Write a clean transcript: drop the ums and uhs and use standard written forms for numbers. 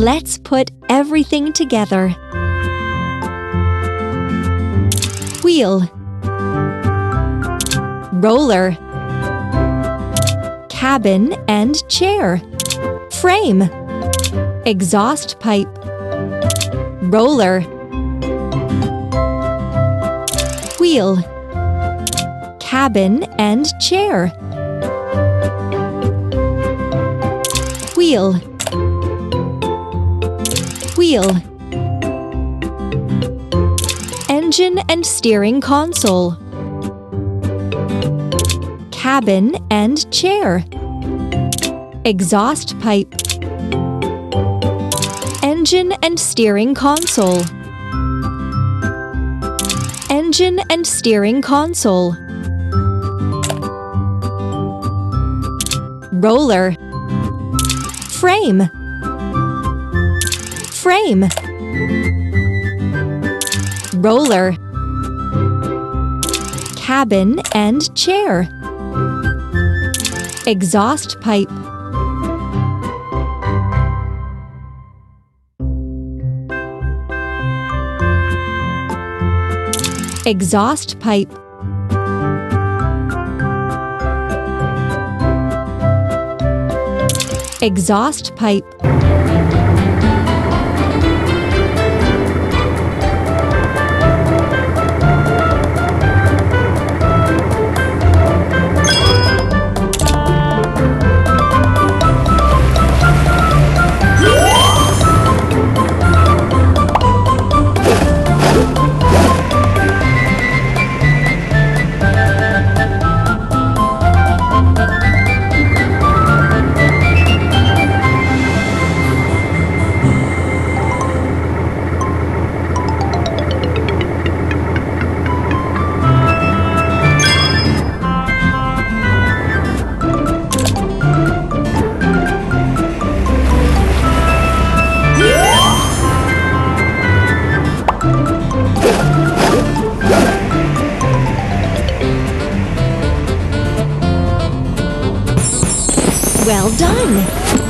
Let's put everything together. Wheel, roller, cabin and chair, frame, exhaust pipe, roller, wheel, cabin and chair, wheel, wheel, engine and steering console, cabin and chair, exhaust pipe, engine and steering console, engine and steering console, roller, frame, frame, roller, cabin and chair, exhaust pipe, exhaust pipe, exhaust pipe, Well done!